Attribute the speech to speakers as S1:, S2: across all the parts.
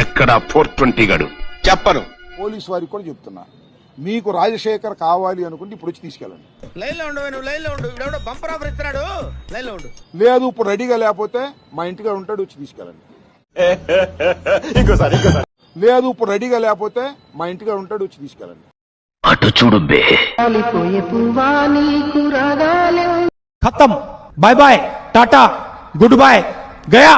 S1: ఎక్కడ 420 గడు చెప్పను.
S2: పోలీసు వారికి కూడా చెప్తున్నా, మీకు రాజశేఖర్ కావాలి అనుకుంటే ఇప్పుడు వచ్చి తీసుకెళ్ళండి.
S3: లైన్ లో ఉండు, నువ్వు లైన్ లో ఉండు. ఇప్పుడు బంపర్ ఆఫర్ ఇస్తున్నాడు, లైన్ లో ఉండు.
S2: లేదు ఇప్పుడు రెడీగా లేకపోతే మా ఇంటిగా ఉంటాడు, వచ్చి తీసుకెళ్ళండి. లేదు ఇప్పుడు రెడీగా లేకపోతే మా ఇంటిగా ఉంటాడు, వచ్చి తీసుకెళ్ళండి.
S1: అటు చూడు బే.
S4: खत्म, bye bye, tata, good bye, गया.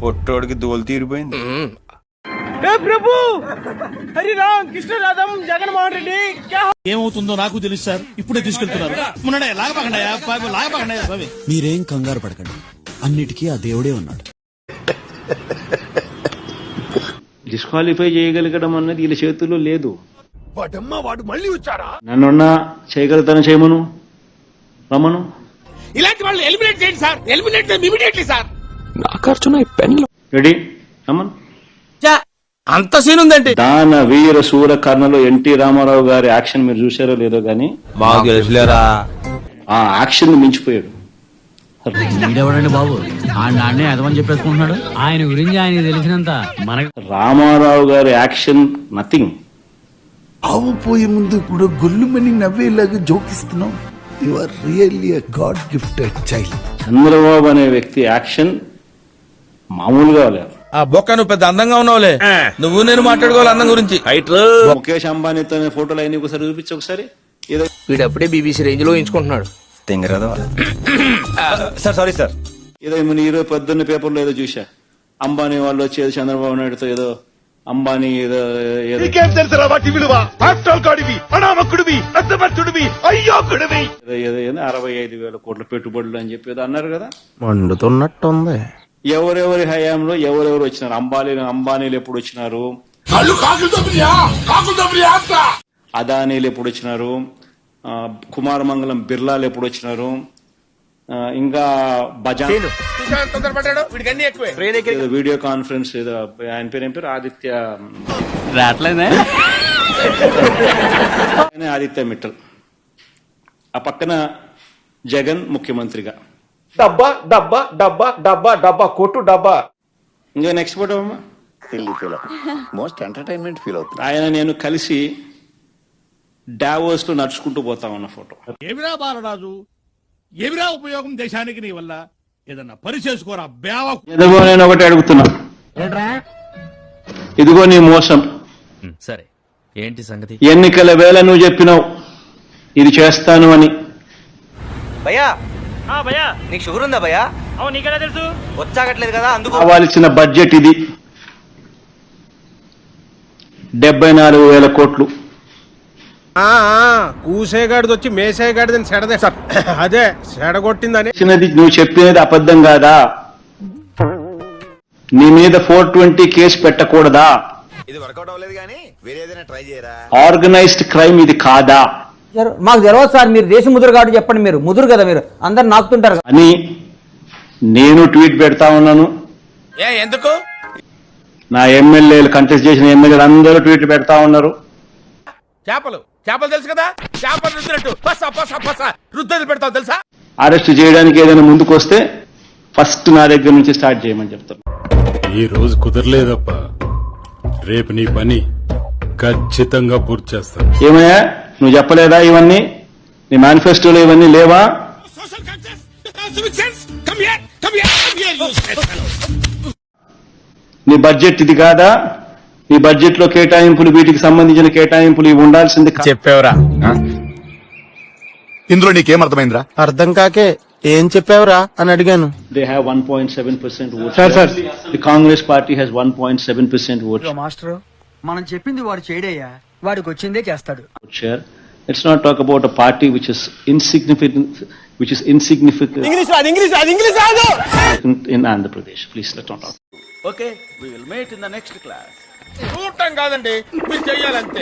S5: పొట్టోడికి దోలు తీరిపోయింది.
S3: ప్రభు హరి రామ్ కృష్ణ రాధం జగన్మోహన్ రెడ్డి
S4: ఏమవుతుందో నాకు తెలుసు సార్, ఇప్పుడే తీసుకెళ్తున్నారు.
S6: మీరేం కంగారు పడకండి, అన్నిటికీ ఆ దేవుడే ఉన్నాడు.
S7: డిస్క్వాలిఫై చేయగలగడం అన్నది వీళ్ళ చేతుల్లో లేదు.
S3: వాడు మళ్ళీ వచ్చారా?
S7: నన్నున్నా చేయగలుగుతాను, చేయమను, రమ్మను.
S3: ఇలాంటి వాళ్ళు ఎలిమినేట్ చేయండి sir, eliminate immediately sir.
S7: Ready, రమ్మను.
S3: అంత సీన్ ఉందండి.
S7: దాన వీర సూర కర్ణలో ఎన్టీ రామారావు గారి యాక్షన్ మీరు చూసారో లేదో గానీ ఆ యాక్షన్ మించిపోయాడు.
S8: వీడెవడండి బాబు, ఆ నాన్నే అదమని చెప్పేసుకుంటున్నాడు. ఆయన గురించి ఆయన తెలిసినంత మనకి
S7: రామారావు గారి యాక్షన్ నథింగ్.
S6: ఆవు పోయే ముందు కూడా గొల్లుమని నవ్వేలాగా జోకిస్తున్నాం. You are really a god gifted child.
S7: Chandrababu అనే వ్యక్తి యాక్షన్ మామూలుగా లేదు.
S3: ఆ బొక్క నువ్వు పెద్ద అందంగా ఉన్నావులే, నువ్వు నేను మాట్లాడుకోవాలి అందం గురించి.
S7: ముఖేష్ అంబానీతో ఫోటోలు అయినా ఒకసారి చూపించి ఒకసారి. ఏదో
S3: వీడప్పుడే బీబీసీ రేంజ్ లో ఎంచుకుంటున్నాడు.
S5: Sir sorry sir.
S7: ఏదో ఈరోజు పొద్దున్న పేపర్లో ఏదో చూసా, అంబానీ వాళ్ళు వచ్చి చంద్రబాబు నాయుడుతో ఏదో అంబానీ ఏదో ఏదో 65,000 కోట్ల పెట్టుబడులు అని చెప్పి ఏదో అన్నారు కదా.
S3: మండుతున్నట్టుంది.
S7: ఎవరెవరి హయాంలో ఎవరెవరు వచ్చినారు? అంబానీలు ఎప్పుడు వచ్చినారు? అదానీలు ఎప్పుడు వచ్చినారు? కుమారమంగళం బిర్లాలు ఎప్పుడు వచ్చినారు? ఇంకా బజాజ్ వీడియో కాన్ఫరెన్స్ ఏదో ఆయన పేరు ఏం పేరు ఆదిత్య ఆదిత్య మిట్టల్. ఆ పక్కన జగన్ ముఖ్యమంత్రిగా.
S3: డబ్బా డబ్బా డబ్బా డబ్బా డబ్బా కొట్టు డబ్బా.
S7: ఇంకా నెక్స్ట్ ఫోటో అమ్మా.
S6: మోస్ట్ ఎంటర్టైన్మెంట్ ఫీల్ అవుతుంది.
S7: ఆయన నేను కలిసి డావోస్ లో నడుచుకుంటూ పోతా ఉన్న ఫోటో.
S4: ఏమిరా బాలరాజు, ఏమిరా ఉపయోగం దేశానికి నీ వల్ల? ఏదన్నా పని చేసుకోరా బేవ.
S7: ఇదిగో నేను ఒకటి అడుగుతున్నా, ఇదిగో నీ మోసం.
S8: సరే ఏంటి సంగతి?
S7: ఎన్నికల వేళ నువ్వు చెప్పినావు ఇది చేస్తాను అని.
S9: భయ్యా నీకు షుగర్ ఉందా భయ్యా?
S3: అవును, నీకెలా తెలుసు?
S9: వచ్చాగట్లేదు కదా అందుకు.
S7: కావాల్సిన బడ్జెట్ ఇది 74,000 కోట్లు.
S3: కూసేగాడిది వచ్చి మేసేగాడిదని సెడదే సార్, అదే సెడగొట్టిందని.
S7: నువ్వు చెప్పినది అబద్ధం కాదా? నీ మీద 420 కేసు పెట్టకూడదా?
S5: ఇది వర్కౌట్ అవ్వలేదు కానీ వేరే ఏదైనా ట్రై చేయరా?
S7: ఆర్గనైజ్డ్ క్రైమ్ ఇది కాదా
S8: మాకు తెలియదు సార్, మీరు దేశ ముదురు కాబట్టి చెప్పండి. మీరు ముదురు కదా, మీరు అందరు నాకుతుంటారు
S7: అని నేను ట్వీట్ పెడతా ఉన్నాను.
S3: ఎందుకు?
S7: నా ఎమ్మెల్యేలు కంటెస్ట్ చేసిన ఎమ్మెల్యేలు అందరూ ట్వీట్ పెడతా ఉన్నారు.
S3: చేపలు తెలుసు కదా, చేపలు రుద్దినట్టు రుద్దలు పెడతావు తెలుసా?
S7: అరెస్ట్ చేయడానికి ఏదైనా ముందుకు వస్తే ఫస్ట్ నా దగ్గర నుంచి స్టార్ట్ చేయమని చెప్తాను.
S10: ఈ రోజు కుదరలేదప్ప, రేపు నీ పని ఖచ్చితంగా పూర్తి చేస్తాను.
S7: ఏమయ్యా నువ్వు చెప్పలేదా ఇవన్నీ? నీ మేనిఫెస్టోలో ఇవన్నీ లేవా? నీ బడ్జెట్ ఇది కాదా? నీ బడ్జెట్ లో కేటాయింపులు, వీటికి సంబంధించిన కేటాయింపులు ఇవి ఉండాల్సింది.
S3: చెప్పావురా?
S6: ఇందులో నీకేం అర్థమైందిరా?
S3: అర్థం కాకే ఏం చెప్పావురా అని అడిగాను.
S7: They have 1.7% vote. Sir. The Congress party has 1.7% vote.
S8: Master మనం చెప్పింది వాడు చేయడయ్యా, వాడికి వచ్చిందే చేస్తాడు.
S7: Share. Let's not talk about a party which is insignificant in Andhra Pradesh. Please, let's not talk.
S3: Okay, we will meet in the next class. చూడటం కాదండి, మీరు చెయ్యాలంతే.